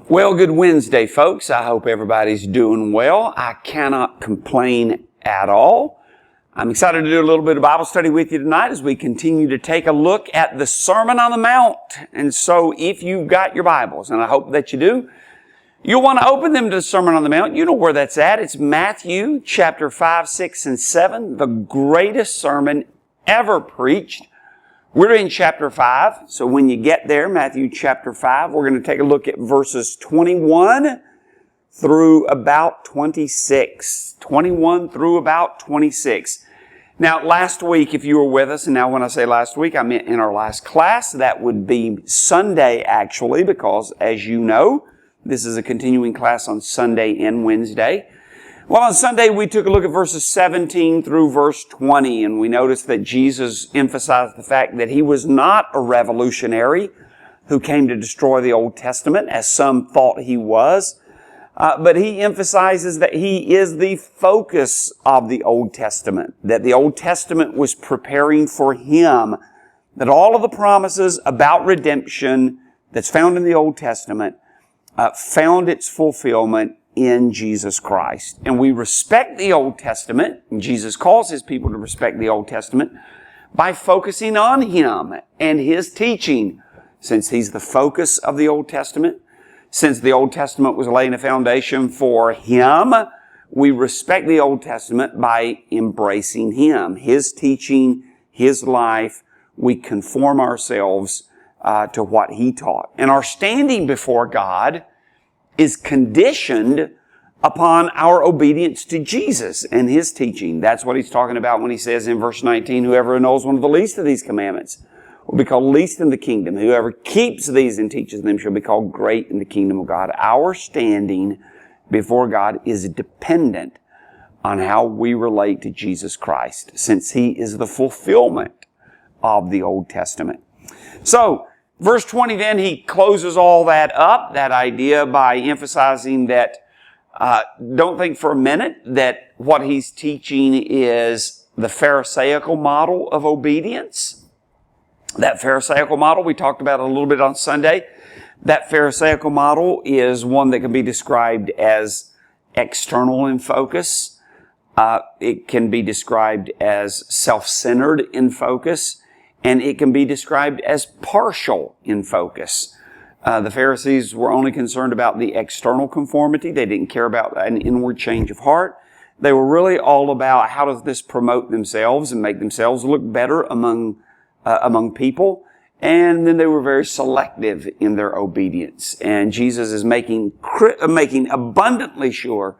Well, good Wednesday, folks. I hope everybody's doing well. I cannot complain at all. I'm excited to do a little bit of Bible study with you tonight as we continue to take a look at the Sermon on the Mount. And so if you've got your Bibles, and I hope that you do, you'll want to open them to the Sermon on the Mount. You know where that's at. It's Matthew chapter 5, 6, and 7, the greatest sermon ever preached. We're in chapter 5, so when you get there, Matthew chapter 5, we're going to take a look at verses 21 through about 26. 21 through about 26. Now, last week, if you were with us, and now when I say last week, I meant in our last class, that would be Sunday, actually, because, as you know, this is a continuing class on Sunday and Wednesday. Well, on Sunday, we took a look at verses 17 through verse 20, and we noticed that Jesus emphasized the fact that he was not a revolutionary who came to destroy the Old Testament, as some thought he was, but he emphasizes that he is the focus of the Old Testament, that the Old Testament was preparing for him, that all of the promises about redemption that's found in the Old Testament found its fulfillment in Jesus Christ. And we respect the Old Testament, and Jesus calls his people to respect the Old Testament by focusing on him and his teaching. Since he's the focus of the Old Testament, since the Old Testament was laying a foundation for him, we respect the Old Testament by embracing him, his teaching, his life. We conform ourselves to what he taught. And our standing before God is conditioned upon our obedience to Jesus and his teaching. That's what he's talking about when he says in verse 19, whoever knows one of the least of these commandments will be called least in the kingdom. Whoever keeps these and teaches them shall be called great in the kingdom of God. Our standing before God is dependent on how we relate to Jesus Christ, since he is the fulfillment of the Old Testament. So, verse 20 then, he closes all that up, that idea, by emphasizing that don't think for a minute that what he's teaching is the Pharisaical model of obedience. That Pharisaical model, we talked about it a little bit on Sunday. That Pharisaical model is one that can be described as external in focus. It can be described as self-centered in focus. And it can be described as partial in focus. The Pharisees were only concerned about the external conformity. They didn't care about an inward change of heart. They were really all about how does this promote themselves and make themselves look better among people. And then they were very selective in their obedience. And Jesus is making abundantly sure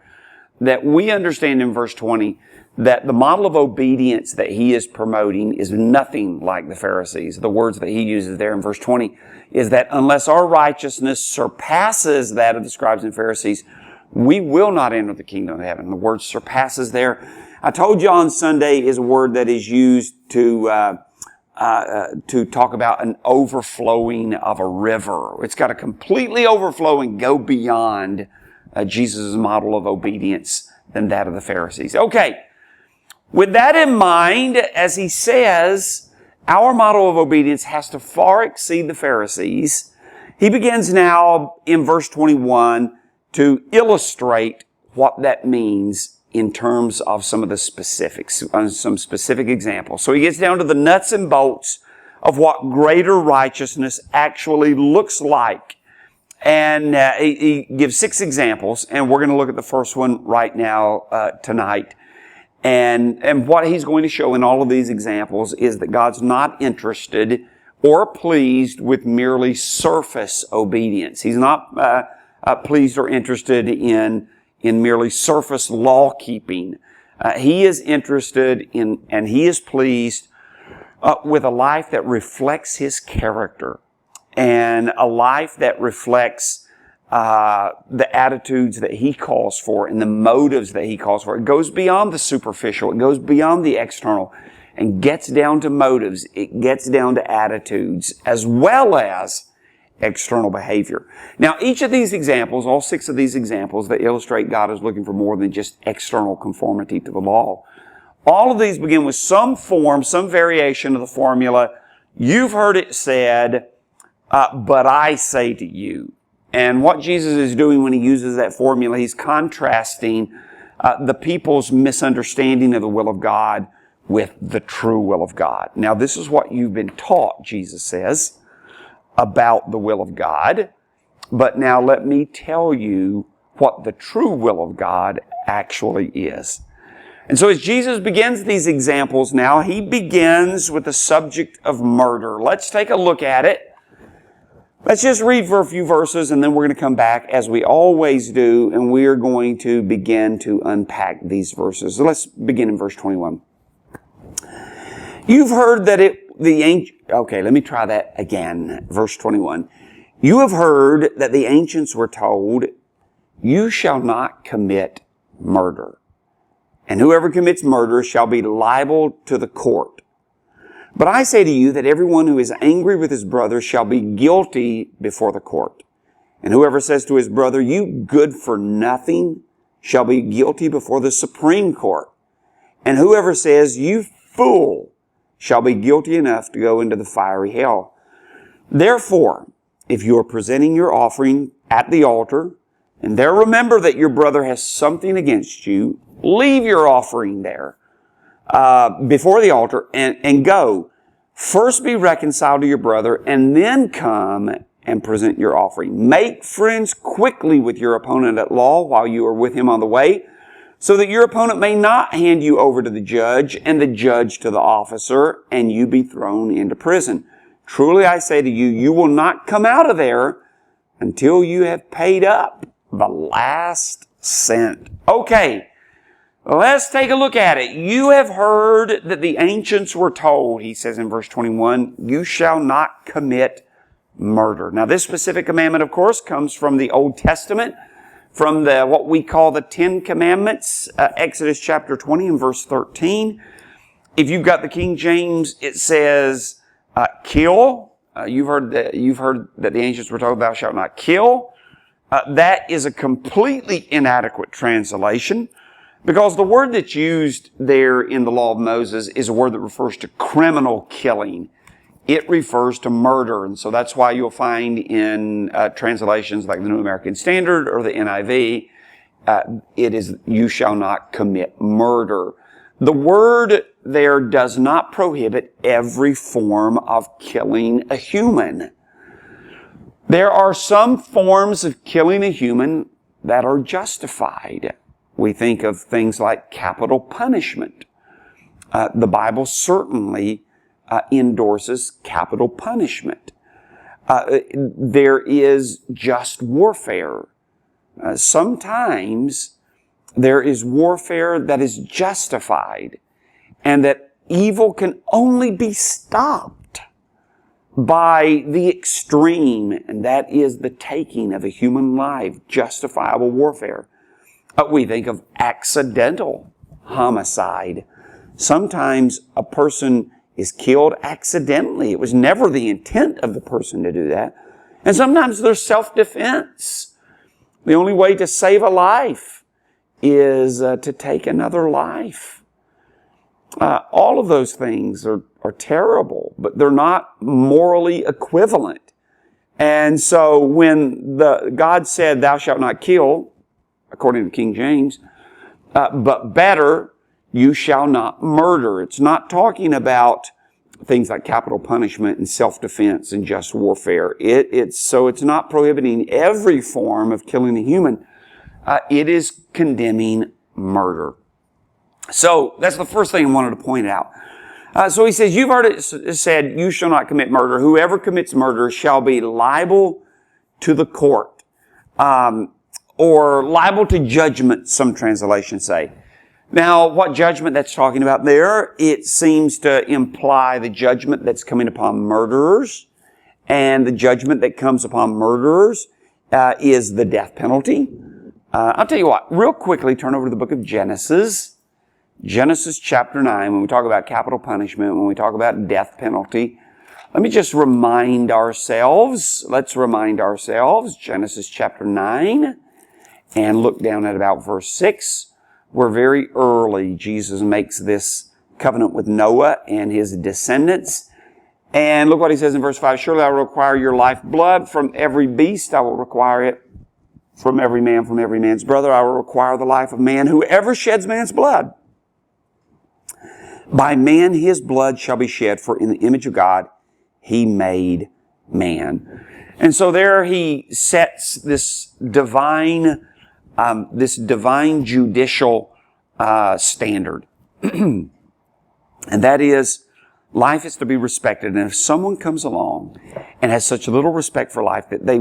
that we understand in verse 20 that the model of obedience that he is promoting is nothing like the Pharisees. The words that he uses there in verse 20 is that unless our righteousness surpasses that of the scribes and Pharisees, we will not enter the kingdom of heaven. The word surpasses there, I told you on Sunday, is a word that is used to talk about an overflowing of a river. It's got to completely overflow and go beyond Jesus' model of obedience than that of the Pharisees. Okay. With that in mind, as he says, our model of obedience has to far exceed the Pharisees. He begins now in verse 21 to illustrate what that means in terms of some of the specifics, some specific examples. So he gets down to the nuts and bolts of what greater righteousness actually looks like. And he gives 6 examples, and we're going to look at the first one right now tonight. And what he's going to show in all of these examples is that God's not interested or pleased with merely surface obedience. He's not pleased or interested in merely surface law keeping. He is interested in, and he is pleased with a life that reflects his character and a life that reflects the attitudes that he calls for and the motives that he calls for. It goes beyond the superficial. It goes beyond the external and gets down to motives. It gets down to attitudes as well as external behavior. Now, each of these examples, all 6 of these examples that illustrate God is looking for more than just external conformity to the law. All of these begin with some form, some variation of the formula. You've heard it said, but I say to you. And what Jesus is doing when he uses that formula, he's contrasting the people's misunderstanding of the will of God with the true will of God. Now, this is what you've been taught, Jesus says, about the will of God. But now let me tell you what the true will of God actually is. And so as Jesus begins these examples now, he begins with the subject of murder. Let's take a look at it. Let's just read for a few verses, and then we're going to come back as we always do, and we are going to begin to unpack these verses. So let's begin in verse 21. You've heard that okay, let me try that again. Verse 21. You have heard that the ancients were told, you shall not commit murder. And whoever commits murder shall be liable to the court. But I say to you that everyone who is angry with his brother shall be guilty before the court. And whoever says to his brother, you good for nothing, shall be guilty before the Supreme Court. And whoever says, you fool, shall be guilty enough to go into the fiery hell. Therefore, if you are presenting your offering at the altar, and there remember that your brother has something against you, leave your offering there before the altar and go. First be reconciled to your brother, and then come and present your offering. Make friends quickly with your opponent at law while you are with him on the way, so that your opponent may not hand you over to the judge, and the judge to the officer, and you be thrown into prison. Truly I say to you, you will not come out of there until you have paid up the last cent. Okay, let's take a look at it. You have heard that the ancients were told, he says in verse 21, you shall not commit murder. Now this specific commandment, of course, comes from the Old Testament, from what we call the Ten Commandments, Exodus chapter 20 and verse 13. If you've got the King James, it says, kill. You've heard that the ancients were told, thou shalt not kill. That is a completely inadequate translation, because the word that's used there in the law of Moses is a word that refers to criminal killing. It refers to murder. And so that's why you'll find in translations like the New American Standard or the NIV, it is, you shall not commit murder. The word there does not prohibit every form of killing a human. There are some forms of killing a human that are justified. We think of things like capital punishment. The Bible certainly endorses capital punishment. There is just warfare. Sometimes there is warfare that is justified, and that evil can only be stopped by the extreme, and that is the taking of a human life, justifiable warfare. We think of accidental homicide. Sometimes a person is killed accidentally. It was never the intent of the person to do that. And sometimes there's self-defense. The only way to save a life is to take another life. All of those things are terrible, but they're not morally equivalent. And so when God said, thou shalt not kill, according to King James, but better, you shall not murder. It's not talking about things like capital punishment and self-defense and just warfare. It's not prohibiting every form of killing a human. It is condemning murder. So that's the first thing I wanted to point out. So he says, you've heard it said, you shall not commit murder. Whoever commits murder shall be liable to the court, or liable to judgment, some translations say. Now, what judgment that's talking about there, it seems to imply the judgment that's coming upon murderers. And the judgment that comes upon murderers is the death penalty. I'll tell you what, real quickly, turn over to the book of Genesis. Genesis chapter 9, when we talk about capital punishment, when we talk about death penalty, let me just remind ourselves. Let's remind ourselves, Genesis chapter 9, and look down at about verse 6, where very early Jesus makes this covenant with Noah and his descendants. And look what he says in verse 5. Surely I will require your lifeblood from every beast. I will require it from every man's brother. I will require the life of man. Whoever sheds man's blood, by man his blood shall be shed, for in the image of God he made man. And so there he sets this divine judicial standard. And that is, life is to be respected. And if someone comes along and has such little respect for life that they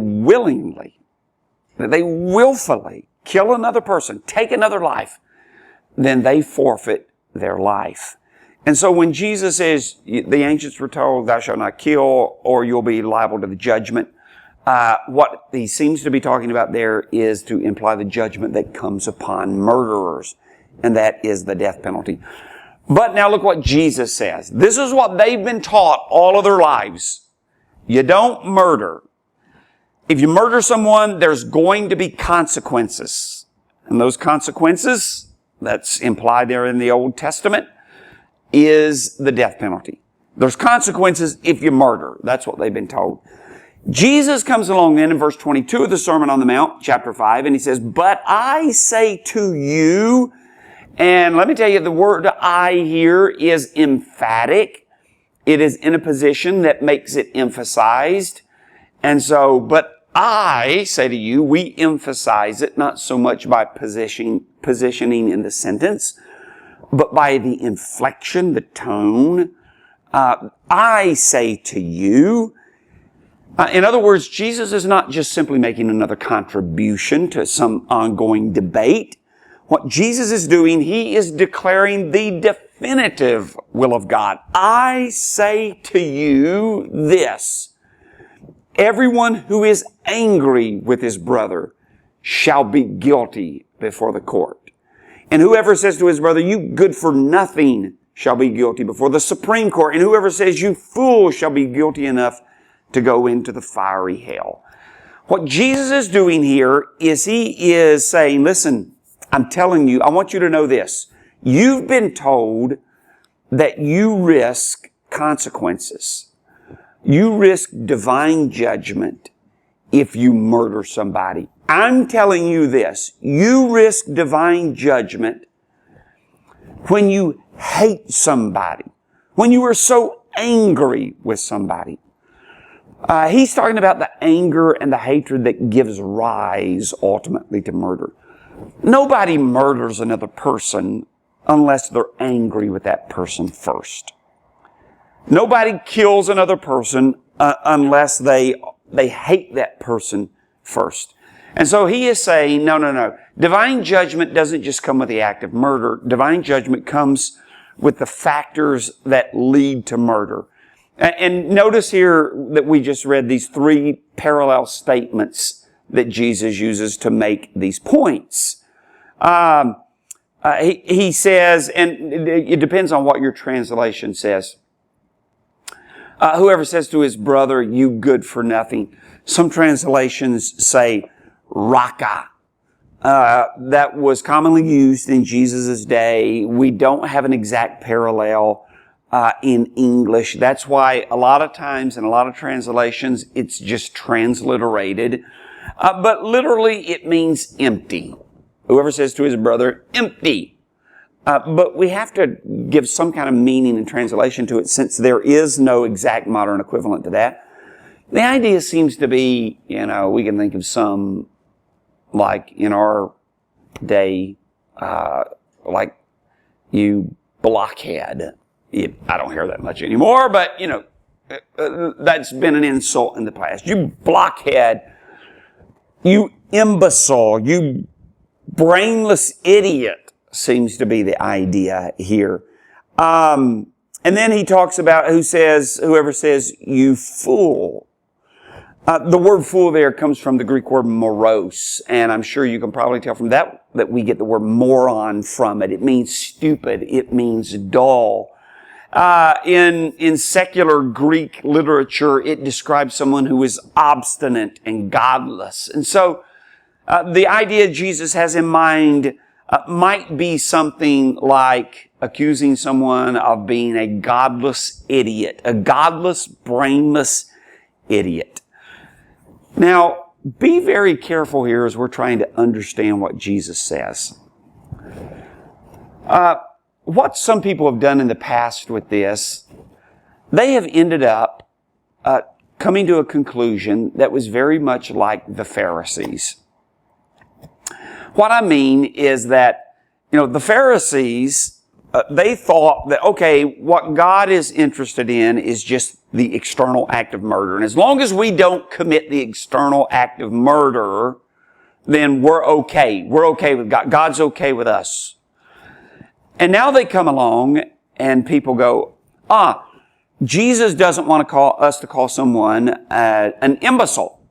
willfully kill another person, take another life, then they forfeit their life. And so when Jesus says, the ancients were told, thou shalt not kill, or you'll be liable to the judgment, what he seems to be talking about there is to imply the judgment that comes upon murderers, and that is the death penalty. But now look what Jesus says. This is what they've been taught all of their lives. You don't murder. If you murder someone, there's going to be consequences. And those consequences, that's implied there in the Old Testament, is the death penalty. There's consequences if you murder. That's what they've been told. Jesus comes along then in verse 22 of the Sermon on the Mount, chapter 5, and he says, but I say to you, and let me tell you, the word I here is emphatic. It is in a position that makes it emphasized. And so, but I say to you, we emphasize it not so much by positioning in the sentence, but by the inflection, the tone. I say to you. In other words, Jesus is not just simply making another contribution to some ongoing debate. What Jesus is doing, he is declaring the definitive will of God. I say to you this. Everyone who is angry with his brother shall be guilty before the court. And whoever says to his brother, you good for nothing, shall be guilty before the Supreme Court. And whoever says, you fool, shall be guilty enough to go into the fiery hell. What Jesus is doing here is he is saying, listen, I'm telling you, I want you to know this. You've been told that you risk consequences. You risk divine judgment if you murder somebody. I'm telling you this. You risk divine judgment when you hate somebody, when you are so angry with somebody. He's talking about the anger and the hatred that gives rise ultimately to murder. Nobody murders another person unless they're angry with that person first. Nobody kills another person unless they hate that person first. And so he is saying, no. Divine judgment doesn't just come with the act of murder. Divine judgment comes with the factors that lead to murder. And notice here that we just read these three parallel statements that Jesus uses to make these points. He says, and it depends on what your translation says, whoever says to his brother, you good for nothing. Some translations say, raka. That was commonly used in Jesus' day. We don't have an exact parallel in English. That's why a lot of times in a lot of translations, it's just transliterated. But literally it means empty. Whoever says to his brother, empty. But we have to give some kind of meaning and translation to it since there is no exact modern equivalent to that. The idea seems to be, we can think of some, like in our day, like you blockhead. I don't hear that much anymore, but, that's been an insult in the past. You blockhead, you imbecile, you brainless idiot seems to be the idea here. And then he talks about whoever says, you fool. The word fool there comes from the Greek word moros, and I'm sure you can probably tell from that we get the word moron from it. It means stupid. It means dull. In secular Greek literature, it describes someone who is obstinate and godless. And so, the idea Jesus has in mind, might be something like accusing someone of being a godless idiot, a godless, brainless idiot. Now, be very careful here as we're trying to understand what Jesus says. What some people have done in the past with this, they have ended up coming to a conclusion that was very much like the Pharisees. What I mean is that, the Pharisees, they thought that, okay, what God is interested in is just the external act of murder. And as long as we don't commit the external act of murder, then we're okay. We're okay with God. God's okay with us. And now they come along and people go, Jesus doesn't want us to call someone an imbecile.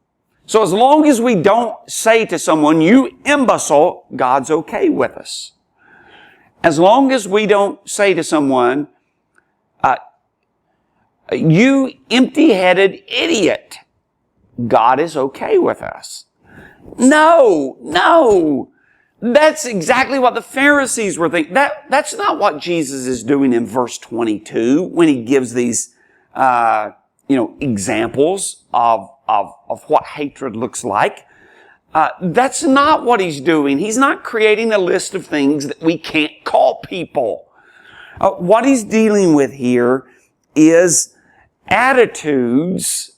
So as long as we don't say to someone, you imbecile, God's okay with us. As long as we don't say to someone, you empty-headed idiot, God is okay with us. No. That's exactly what the Pharisees were thinking. That's not what Jesus is doing in verse 22 when he gives these, examples of what hatred looks like. That's not what he's doing. He's not creating a list of things that we can't call people. What he's dealing with here is attitudes,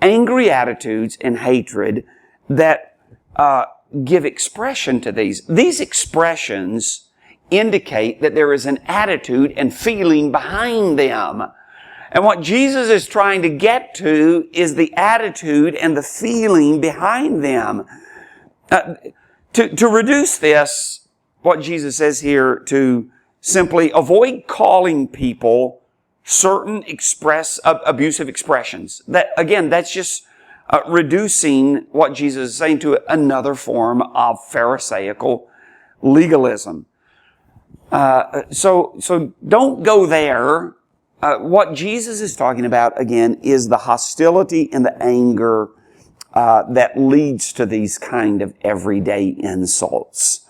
angry attitudes and hatred that give expression to these. These expressions indicate that there is an attitude and feeling behind them. And what Jesus is trying to get to is the attitude and the feeling behind them. To reduce this, what Jesus says here, to simply avoid calling people certain abusive expressions. That's just reducing what Jesus is saying to another form of Pharisaical legalism. So don't go there. What Jesus is talking about, again, is the hostility and the anger that leads to these kind of everyday insults.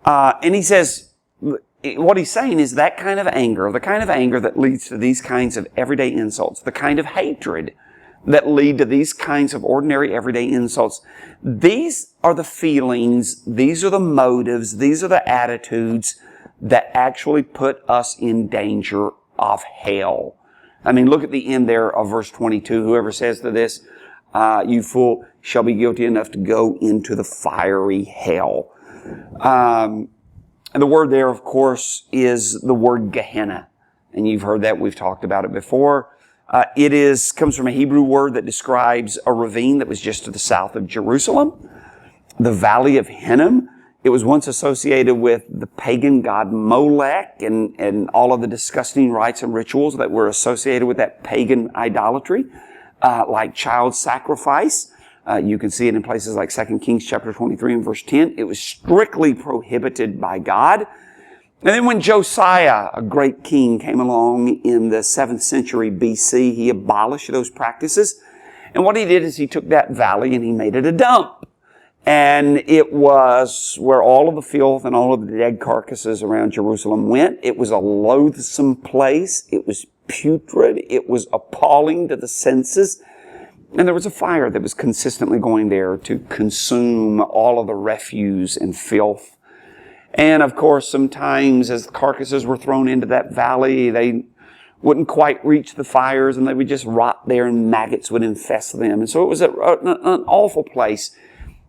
And he says, what he's saying is that kind of anger, the kind of anger that leads to these kinds of everyday insults, the kind of hatred that lead to these kinds of ordinary everyday insults, these are the feelings, these are the motives, these are the attitudes that actually put us in danger of hell. I mean, look at the end there of verse 22. Whoever says to this, you fool, shall be guilty enough to go into the fiery hell. And the word there, of course, is the word Gehenna. And you've heard that. We've talked about it before. It comes from a Hebrew word that describes a ravine that was just to the south of Jerusalem. The Valley of Hinnom. It was once associated with the pagan god Molech and all of the disgusting rites and rituals that were associated with that pagan idolatry, like child sacrifice. You can see it in places like 2 Kings chapter 23 and verse 10. It was strictly prohibited by God. And then when Josiah, a great king, came along in the 7th century BC, he abolished those practices. And what he did is he took that valley and he made it a dump. And it was where all of the filth and all of the dead carcasses around Jerusalem went. It was a loathsome place. It was putrid. It was appalling to the senses. And there was a fire that was consistently going there to consume all of the refuse and filth. And of course, sometimes as the carcasses were thrown into that valley, they wouldn't quite reach the fires and they would just rot there and maggots would infest them. And so it was an awful place.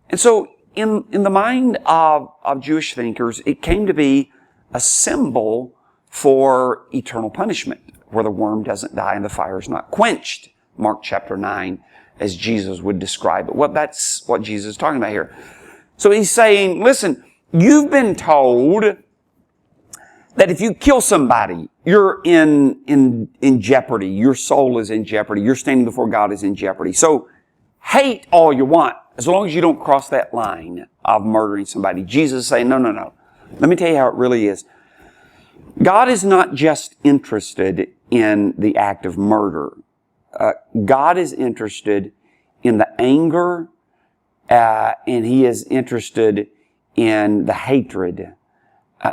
And so in the mind of Jewish thinkers, it came to be a symbol for eternal punishment, where the worm doesn't die and the fire is not quenched. Mark chapter 9, as Jesus would describe it. Well, that's what Jesus is talking about here. So he's saying, listen, you've been told that if you kill somebody, you're in jeopardy. Your soul is in jeopardy. Your standing before God is in jeopardy. So hate all you want, as long as you don't cross that line of murdering somebody. Jesus is saying, no. Let me tell you how it really is. God is not just interested in the act of murder. God is interested in the anger, and He is interested in the hatred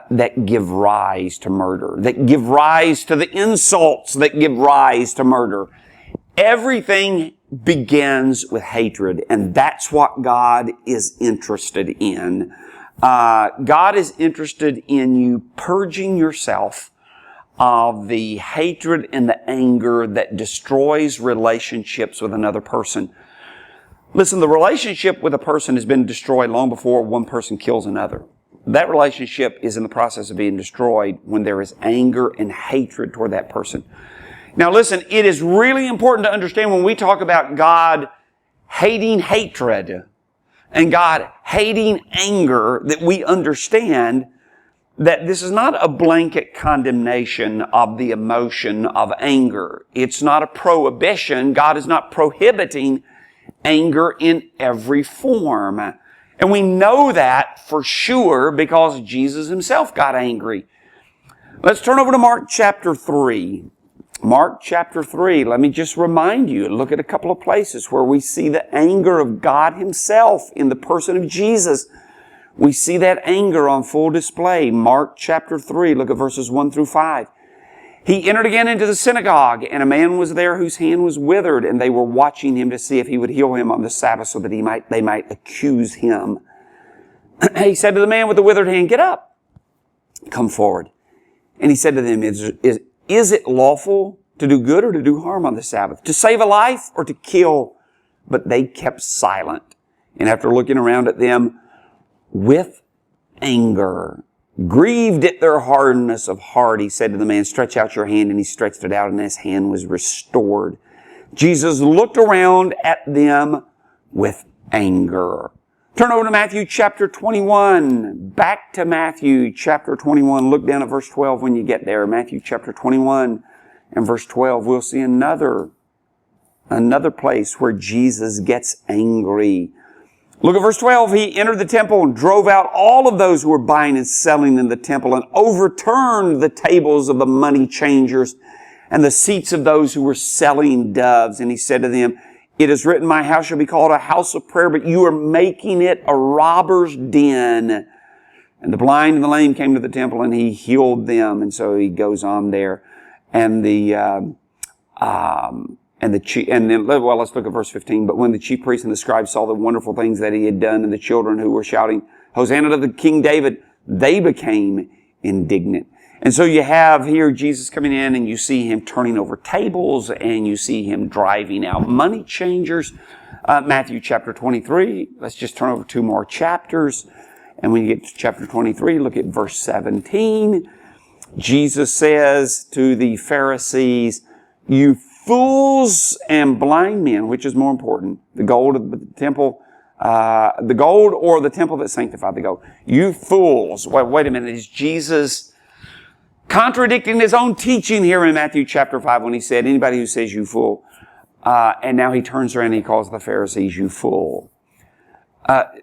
that give rise to murder, that give rise to the insults that give rise to murder. Everything begins with hatred, and that's what God is interested in. God is interested in you purging yourself of the hatred and the anger that destroys relationships with another person. Listen, the relationship with a person has been destroyed long before one person kills another. That relationship is in the process of being destroyed when there is anger and hatred toward that person. Now listen, it is really important to understand when we talk about God hating hatred and God hating anger, that we understand that this is not a blanket condemnation of the emotion of anger. It's not a prohibition. God is not prohibiting anger in every form. And we know that for sure because Jesus himself got angry. Let's turn over to Mark chapter 3. Mark chapter 3, let me just remind you, look at a couple of places where we see the anger of God himself in the person of Jesus. We see that anger on full display. Mark chapter 3, look at verses 1 through 5. He entered again into the synagogue, and a man was there whose hand was withered, and they were watching him to see if he would heal him on the Sabbath so that they might accuse him. He said to the man with the withered hand, "Get up, come forward." And he said to them, Is it lawful to do good or to do harm on the Sabbath? To save a life or to kill? But they kept silent. And after looking around at them with anger, grieved at their hardness of heart, he said to the man, "Stretch out your hand." And he stretched it out, and his hand was restored. Jesus looked around at them with anger. Turn over to Matthew chapter 21. Back to Matthew chapter 21. Look down at verse 12 when you get there. Matthew chapter 21 and verse 12. We'll see another place where Jesus gets angry. Look at verse 12. He entered the temple and drove out all of those who were buying and selling in the temple and overturned the tables of the money changers and the seats of those who were selling doves. And he said to them, "It is written, my house shall be called a house of prayer, but you are making it a robber's den." And the blind and the lame came to the temple, and he healed them. And so he goes on there. And let's look at verse 15. But when the chief priests and the scribes saw the wonderful things that he had done, and the children who were shouting, "Hosanna to the King David," they became indignant. And so you have here Jesus coming in, and you see him turning over tables, and you see him driving out money changers. Matthew chapter 23. Let's just turn over 2 more chapters. And when you get to chapter 23, look at verse 17. Jesus says to the Pharisees, "You fools and blind men," which is more important, the gold of the temple, the gold or the temple that sanctified the gold? "You fools." Wait a minute. Is Jesus contradicting his own teaching here in Matthew chapter 5 when he said, "Anybody who says you fool," and now he turns around and he calls the Pharisees "you fool"?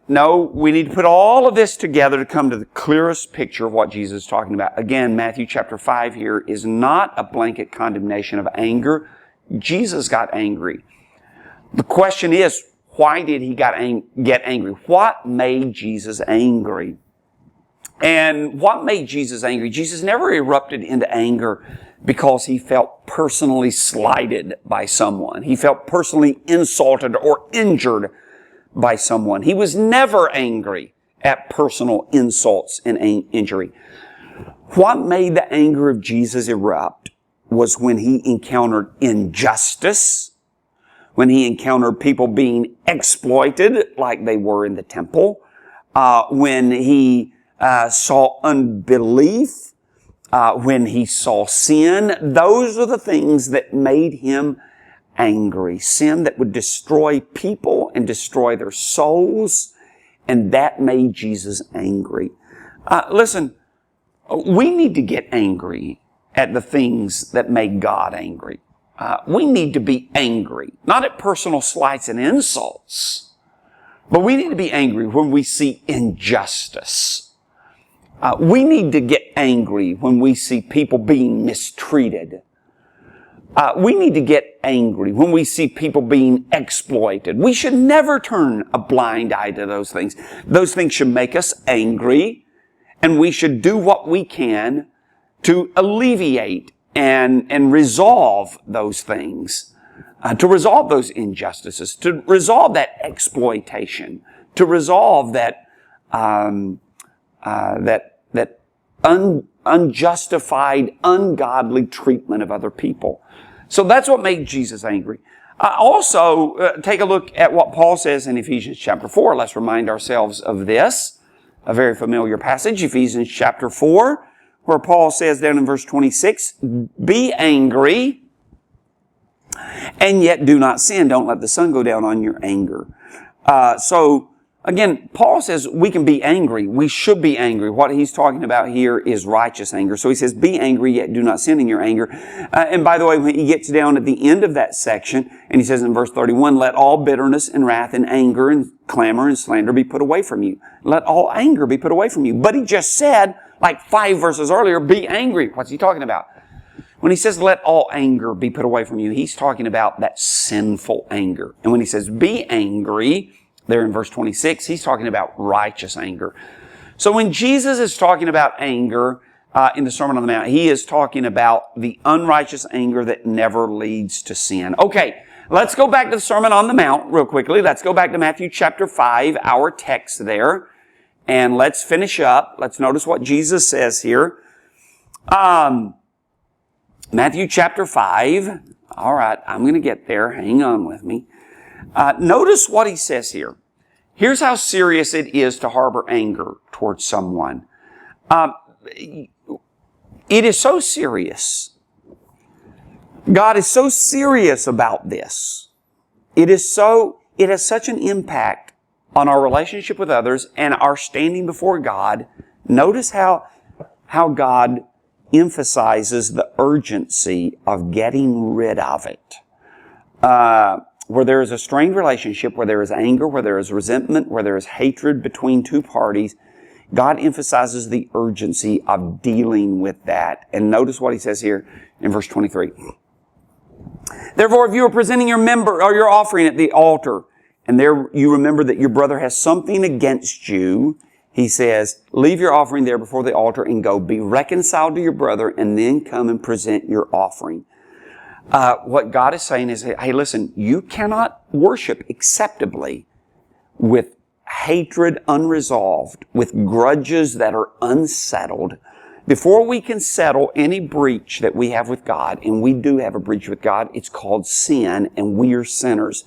No, we need to put all of this together to come to the clearest picture of what Jesus is talking about. Again, Matthew chapter 5 here is not a blanket condemnation of anger. Jesus got angry. The question is, why did he get angry? What made Jesus angry? And what made Jesus angry? Jesus never erupted into anger because he felt personally slighted by someone. He felt personally insulted or injured by someone. He was never angry at personal insults and injury. What made the anger of Jesus erupt was when he encountered injustice, when he encountered people being exploited like they were in the temple, when he saw unbelief, when he saw sin. Those are the things that made him angry. Sin that would destroy people and destroy their souls, and that made Jesus angry. Listen, we need to get angry at the things that make God angry. We need to be angry, not at personal slights and insults, but we need to be angry when we see injustice. We need to get angry when we see people being mistreated. We need to get angry when we see people being exploited. We should never turn a blind eye to those things. Those things should make us angry, And we should do what we can to alleviate and resolve those things, to resolve those injustices, to resolve that exploitation, to resolve that unjustified, ungodly treatment of other people. So that's what made Jesus angry. Also, take a look at what Paul says in Ephesians chapter 4. Let's remind ourselves of this, a very familiar passage, Ephesians chapter 4, where Paul says down in verse 26, be angry, and yet do not sin. Don't let the sun go down on your anger. So, again, Paul says we can be angry. We should be angry. What he's talking about here is righteous anger. So he says, be angry, yet do not sin in your anger. And by the way, when he gets down at the end of that section, and he says in verse 31, let all bitterness and wrath and anger and clamor and slander be put away from you. Let all anger be put away from you. But he just said, like 5 verses earlier, be angry. What's he talking about? When he says, let all anger be put away from you, he's talking about that sinful anger. And when he says, be angry, there in verse 26, he's talking about righteous anger. So when Jesus is talking about anger in the Sermon on the Mount, he is talking about the unrighteous anger that never leads to sin. Okay, let's go back to the Sermon on the Mount real quickly. Let's go back to Matthew chapter 5, our text there. And let's finish up. Let's notice what Jesus says here. Matthew chapter 5. All right, I'm going to get there. Hang on with me. Notice what he says here. Here's how serious it is to harbor anger towards someone. It is so serious. God is so serious about this. It has such an impact on our relationship with others and our standing before God. Notice how God emphasizes the urgency of getting rid of it. Where there is a strained relationship, where there is anger, where there is resentment, where there is hatred between two parties, God emphasizes the urgency of dealing with that. And notice what he says here in verse 23. Therefore, if you are presenting your member or your offering at the altar, and there you remember that your brother has something against you, he says, leave your offering there before the altar and go be reconciled to your brother and then come and present your offering. What God is saying is, hey, listen, you cannot worship acceptably with hatred unresolved, with grudges that are unsettled. Before we can settle any breach that we have with God, and we do have a breach with God, it's called sin, and we are sinners.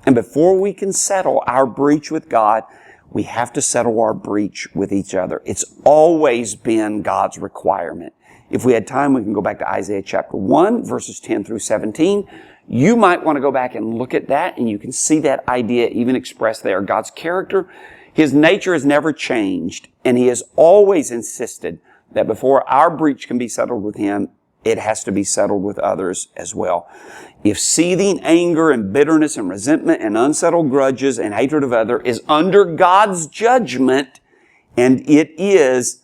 And before we can settle our breach with God, we have to settle our breach with each other. It's always been God's requirement. If we had time, we can go back to Isaiah chapter 1, verses 10 through 17. You might want to go back and look at that, and you can see that idea even expressed there. God's character, His nature has never changed, and He has always insisted that before our breach can be settled with Him, it has to be settled with others as well. If seething anger and bitterness and resentment and unsettled grudges and hatred of others is under God's judgment, and it is,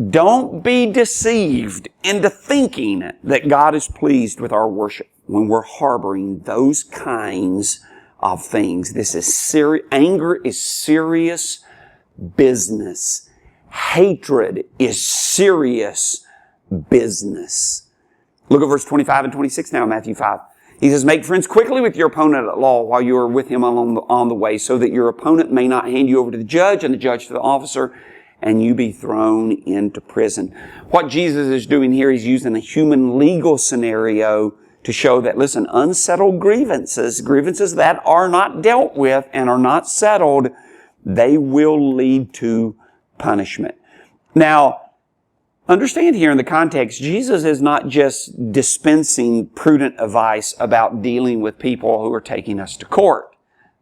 don't be deceived into thinking that God is pleased with our worship when we're harboring those kinds of things. This is serious. Anger is serious business. Hatred is serious business. Look at verse 25 and 26 now, Matthew 5. He says, make friends quickly with your opponent at law while you are with him on the way, so that your opponent may not hand you over to the judge and the judge to the officer, and you be thrown into prison. What Jesus is doing here, He's using a human legal scenario to show that, listen, unsettled grievances that are not dealt with and are not settled, they will lead to punishment. Now, understand here in the context, Jesus is not just dispensing prudent advice about dealing with people who are taking us to court.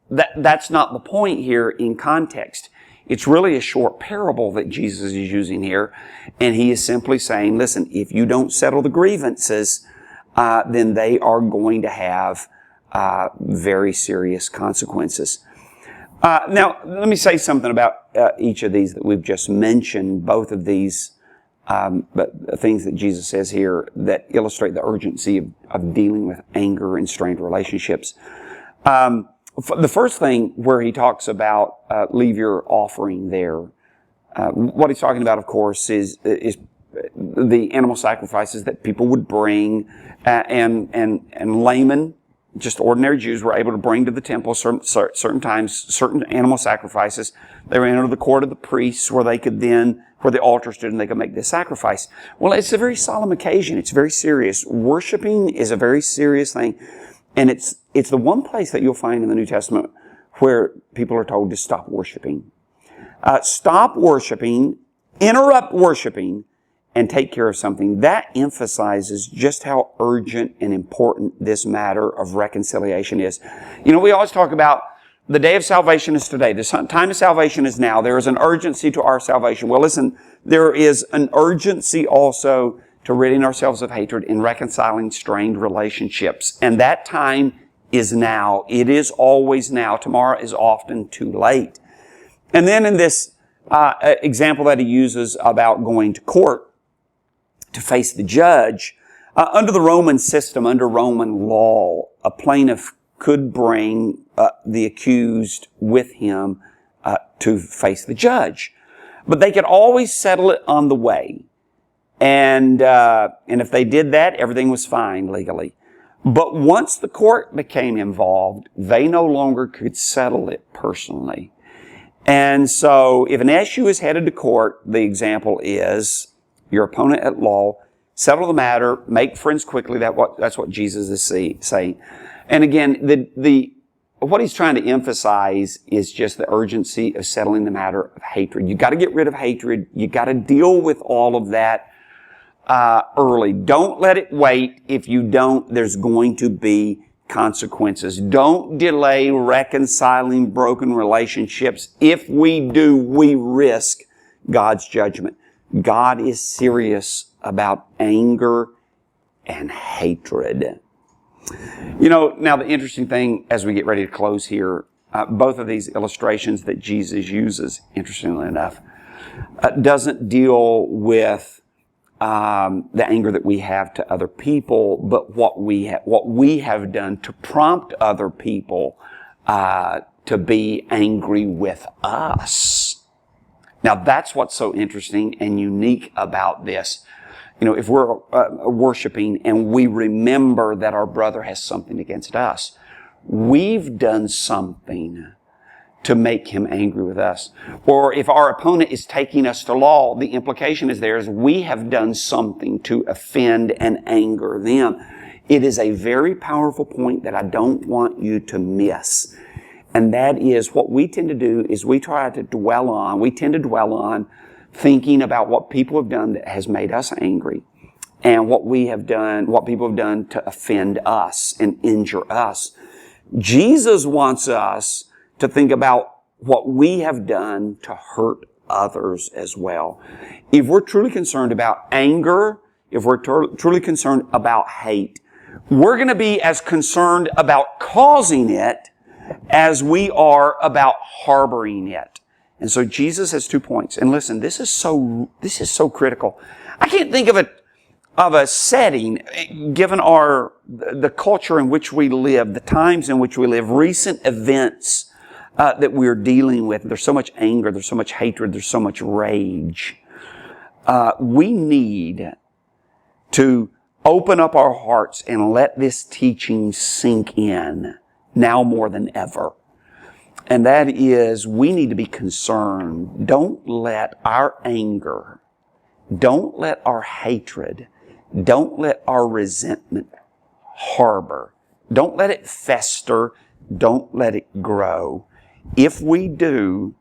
That's not the point here in context. It's really a short parable that Jesus is using here, and He is simply saying, listen, if you don't settle the grievances, then they are going to have very serious consequences. Now, let me say something about each of these that we've just mentioned, both of these things that Jesus says here that illustrate the urgency of dealing with anger and strained relationships. The first thing where He talks about leave your offering there What he's talking about, of course, is the animal sacrifices that people would bring, and laymen, just ordinary Jews, were able to bring to the temple certain times, certain animal sacrifices. They were into the court of the priests where the altar stood, and they could make this sacrifice. Well, it's a very solemn occasion. It's very serious. Worshiping is a very serious thing. And it's the one place that you'll find in the New Testament where people are told to stop worshiping. Stop worshiping, interrupt worshiping, and take care of something. That emphasizes just how urgent and important this matter of reconciliation is. You know, we always talk about the day of salvation is today. The time of salvation is now. There is an urgency to our salvation. Well, listen, there is an urgency also to ridding ourselves of hatred and reconciling strained relationships. And that time is now. It is always now. Tomorrow is often too late. And then in this example that he uses about going to court to face the judge, under the Roman system, under Roman law, a plaintiff could bring the accused with him to face the judge. But they could always settle it on the way. And if they did that, everything was fine legally. But once the court became involved, they no longer could settle it personally. And so if an issue is headed to court, the example is your opponent at law, settle the matter, make friends quickly. That's what Jesus is saying. And again, what he's trying to emphasize is just the urgency of settling the matter of hatred. You've got to get rid of hatred. You've got to deal with all of that early. Don't let it wait. If you don't, there's going to be consequences. Don't delay reconciling broken relationships. If we do, we risk God's judgment. God is serious about anger and hatred. You know, now the interesting thing as we get ready to close here, both of these illustrations that Jesus uses, interestingly enough, doesn't deal with the anger that we have to other people, but what we have done to prompt other people to be angry with us. Now that's what's so interesting and unique about this. You know, if we're worshiping and we remember that our brother has something against us, we've done something to make him angry with us. Or if our opponent is taking us to law, the implication is we have done something to offend and anger them. It is a very powerful point that I don't want you to miss. And that is what we tend to do is we tend to dwell on thinking about what people have done that has made us angry and what people have done to offend us and injure us. Jesus wants us to think about what we have done to hurt others as well. If we're truly concerned about anger, if we're truly concerned about hate, we're going to be as concerned about causing it as we are about harboring it. And so Jesus has 2 points. And listen, this is so critical. I can't think of a setting, given the culture in which we live, the times in which we live, recent events that we're dealing with. There's so much anger, there's so much hatred, there's so much rage. We need to open up our hearts and let this teaching sink in now more than ever. And that is, we need to be concerned. Don't let our anger, don't let our hatred, don't let our resentment harbor. Don't let it fester. Don't let it grow. If we do,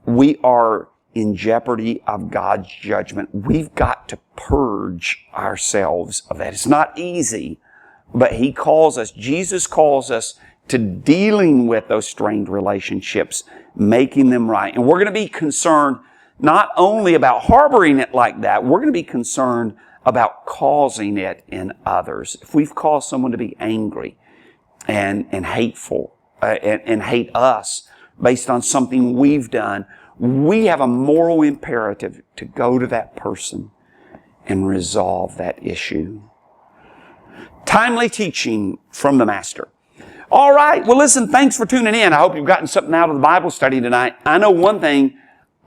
we are in jeopardy of God's judgment. We've got to purge ourselves of that. It's not easy, but Jesus calls us to dealing with those strained relationships, making them right. And we're going to be concerned not only about harboring it like that, we're going to be concerned about causing it in others. If we've caused someone to be angry and hateful and hate us based on something we've done, we have a moral imperative to go to that person and resolve that issue. Timely teaching from the Master. All right. Well, listen, thanks for tuning in. I hope you've gotten something out of the Bible study tonight. I know one thing.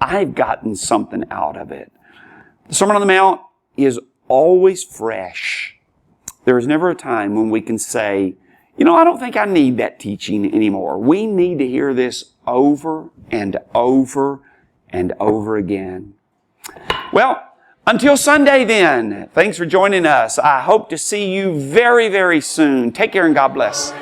I've gotten something out of it. The Sermon on the Mount is always fresh. There is never a time when we can say, I don't think I need that teaching anymore. We need to hear this over and over and over again. Well, until Sunday then, thanks for joining us. I hope to see you very, very soon. Take care and God bless.